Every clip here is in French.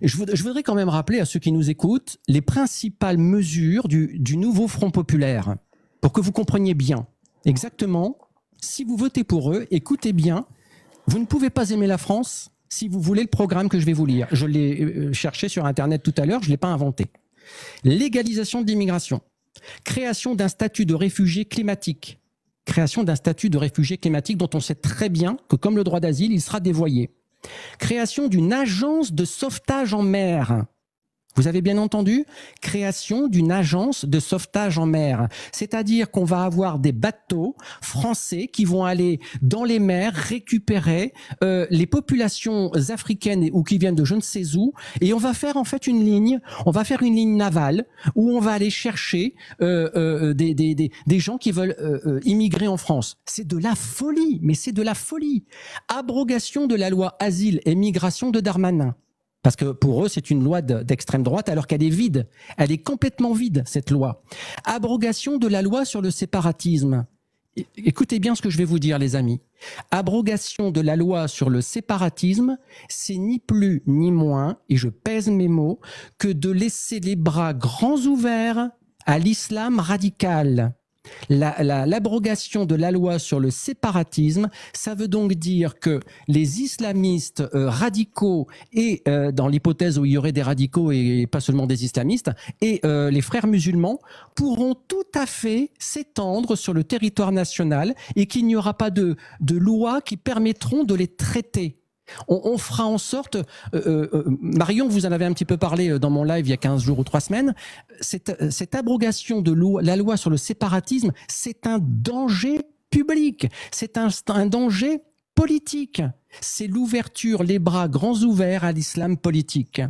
je voudrais quand même rappeler à ceux qui nous écoutent les principales mesures du nouveau Front populaire, pour que vous compreniez bien. Exactement, si vous votez pour eux, écoutez bien, vous ne pouvez pas aimer la France si vous voulez le programme que je vais vous lire. Je l'ai cherché sur Internet tout à l'heure, je ne l'ai pas inventé. Légalisation de l'immigration, création d'un statut de réfugié climatique, création d'un statut de réfugié climatique dont on sait très bien que comme le droit d'asile, il sera dévoyé. Création d'une agence de sauvetage en mer. Vous avez bien entendu, création d'une agence de sauvetage en mer. C'est-à-dire qu'on va avoir des bateaux français qui vont aller dans les mers récupérer les populations africaines ou qui viennent de je ne sais où, et on va faire en fait une ligne navale où on va aller chercher des gens qui veulent immigrer en France. C'est de la folie, mais c'est de la folie. Abrogation de la loi asile et migration de Darmanin. Parce que pour eux, c'est une loi d'extrême droite alors qu'elle est vide. Elle est complètement vide, cette loi. Abrogation de la loi sur le séparatisme. Écoutez bien ce que je vais vous dire, les amis. Abrogation de la loi sur le séparatisme, c'est ni plus ni moins, et je pèse mes mots, que de laisser les bras grands ouverts à l'islam radical. L'abrogation de la loi sur le séparatisme, ça veut donc dire que les islamistes radicaux et dans l'hypothèse où il y aurait des radicaux et pas seulement des islamistes et les frères musulmans pourront tout à fait s'étendre sur le territoire national et qu'il n'y aura pas de lois qui permettront de les traiter. On fera en sorte, Marion, vous en avez un petit peu parlé dans mon live il y a 15 jours ou 3 semaines, cette abrogation de la loi sur le séparatisme, c'est un danger public, c'est un danger politique. C'est l'ouverture, les bras grands ouverts à l'islam politique.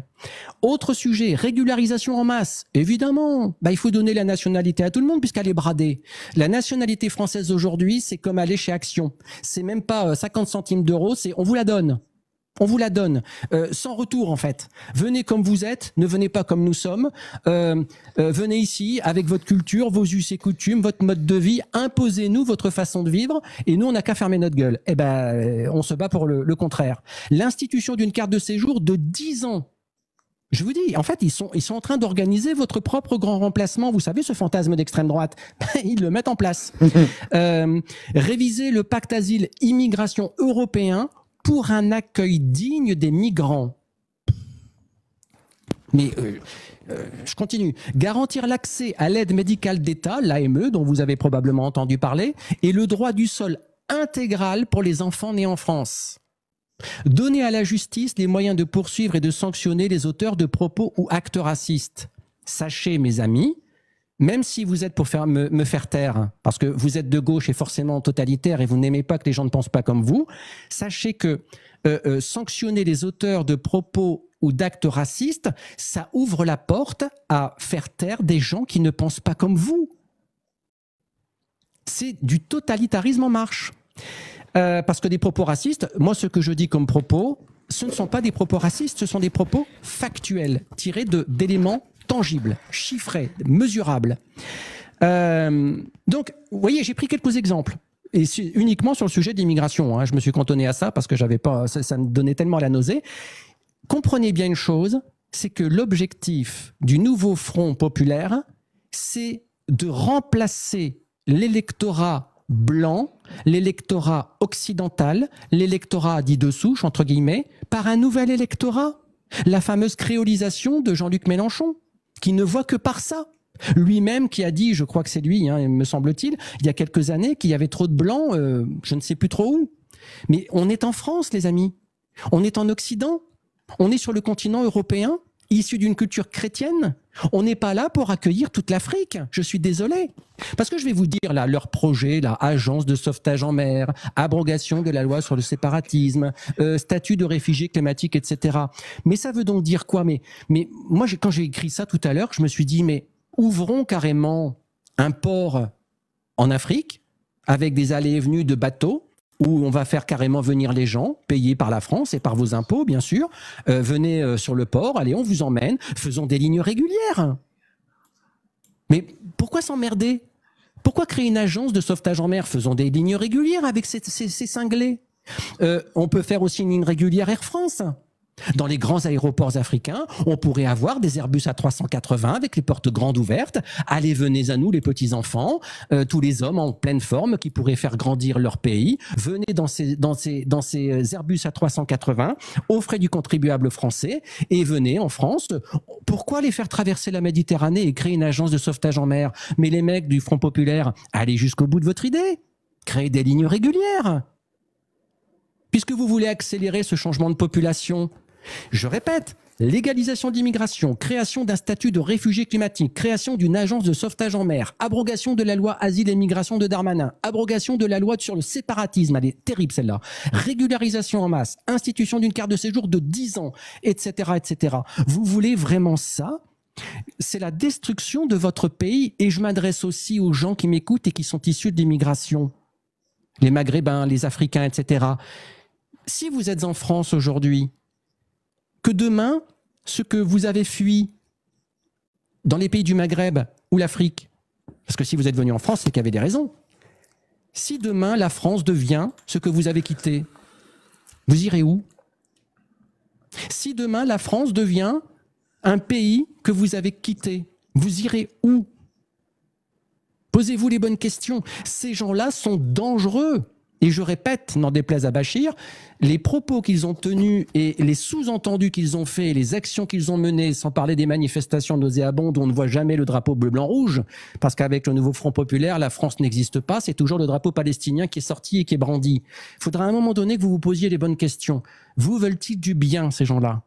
Autre sujet, régularisation en masse. Évidemment, il faut donner la nationalité à tout le monde puisqu'elle est bradée. La nationalité française aujourd'hui, c'est comme aller chez Action. C'est même pas 50 centimes d'euros, c'est on vous la donne. On vous la donne, sans retour en fait. Venez comme vous êtes, ne venez pas comme nous sommes. Venez ici avec votre culture, vos us et coutumes, votre mode de vie. Imposez-nous votre façon de vivre et nous on n'a qu'à fermer notre gueule. Eh ben, on se bat pour le contraire. L'institution d'une carte de séjour de 10 ans. Je vous dis, en fait, ils sont en train d'organiser votre propre grand remplacement. Vous savez, ce fantasme d'extrême droite, ils le mettent en place. Réviser le pacte asile-immigration européen pour un accueil digne des migrants. Mais je continue. Garantir l'accès à l'aide médicale d'État, l'AME, dont vous avez probablement entendu parler, et le droit du sol intégral pour les enfants nés en France. Donner à la justice les moyens de poursuivre et de sanctionner les auteurs de propos ou actes racistes. Sachez, mes amis, même si vous êtes pour me faire taire, parce que vous êtes de gauche et forcément totalitaire et vous n'aimez pas que les gens ne pensent pas comme vous, sachez que sanctionner les auteurs de propos ou d'actes racistes, ça ouvre la porte à faire taire des gens qui ne pensent pas comme vous. C'est du totalitarisme en marche. Parce que des propos racistes, moi ce que je dis comme propos, ce ne sont pas des propos racistes, ce sont des propos factuels, tirés d'éléments tangibles, chiffrés, mesurables. Donc, vous voyez, j'ai pris quelques exemples. Et uniquement sur le sujet de l'immigration. Hein. Je me suis cantonné à ça parce que j'avais pas, ça me donnait tellement la nausée. Comprenez bien une chose, c'est que l'objectif du nouveau Front populaire, c'est de remplacer l'électorat blanc, l'électorat occidental, l'électorat dit de souche, entre guillemets, par un nouvel électorat. La fameuse créolisation de Jean-Luc Mélenchon, qui ne voit que par ça. Lui-même qui a dit, je crois que c'est lui, hein, me semble-t-il, il y a quelques années, qu'il y avait trop de blancs, je ne sais plus trop où. Mais on est en France, les amis. On est en Occident. On est sur le continent européen, issu d'une culture chrétienne. On n'est pas là pour accueillir toute l'Afrique. Je suis désolé. Parce que je vais vous dire, là, leur projet, là, agence de sauvetage en mer, abrogation de la loi sur le séparatisme, statut de réfugié climatique, etc. Mais ça veut donc dire quoi? Mais moi, quand j'ai écrit ça tout à l'heure, je me suis dit, mais ouvrons carrément un port en Afrique avec des allées et venues de bateaux où on va faire carrément venir les gens, payés par la France et par vos impôts, bien sûr. Venez sur le port, allez, on vous emmène, faisons des lignes régulières. Mais pourquoi s'emmerder? Pourquoi créer une agence de sauvetage en mer? Faisons des lignes régulières avec ces cinglés. On peut faire aussi une ligne régulière Air France. Dans les grands aéroports africains, on pourrait avoir des Airbus A380 avec les portes grandes ouvertes. Allez, venez à nous les petits-enfants, tous les hommes en pleine forme qui pourraient faire grandir leur pays. Venez dans ces Airbus A380 aux frais du contribuable français et venez en France. Pourquoi les faire traverser la Méditerranée et créer une agence de sauvetage en mer? Mais les mecs du Front populaire, allez jusqu'au bout de votre idée. Créez des lignes régulières. Puisque vous voulez accélérer ce changement de population. Je répète, légalisation d'immigration, création d'un statut de réfugié climatique, création d'une agence de sauvetage en mer, abrogation de la loi asile et migration de Darmanin, abrogation de la loi sur le séparatisme, elle est terrible celle-là, régularisation en masse, institution d'une carte de séjour de 10 ans, etc., etc. Vous voulez vraiment ça? C'est la destruction de votre pays et je m'adresse aussi aux gens qui m'écoutent et qui sont issus de l'immigration, les Maghrébins, les Africains, etc. Si vous êtes en France aujourd'hui, que demain, ce que vous avez fui dans les pays du Maghreb ou l'Afrique, parce que si vous êtes venu en France, c'est qu'il y avait des raisons. Si demain, la France devient ce que vous avez quitté, vous irez où? Si demain, la France devient un pays que vous avez quitté, vous irez où? Posez-vous les bonnes questions. Ces gens-là sont dangereux. Et je répète, n'en déplaise à Bachir, les propos qu'ils ont tenus et les sous-entendus qu'ils ont faits et les actions qu'ils ont menées, sans parler des manifestations nauséabondes où on ne voit jamais le drapeau bleu-blanc-rouge, parce qu'avec le nouveau Front populaire, la France n'existe pas, c'est toujours le drapeau palestinien qui est sorti et qui est brandi. Il faudra à un moment donné que vous vous posiez les bonnes questions. Vous veulent-ils du bien, ces gens-là?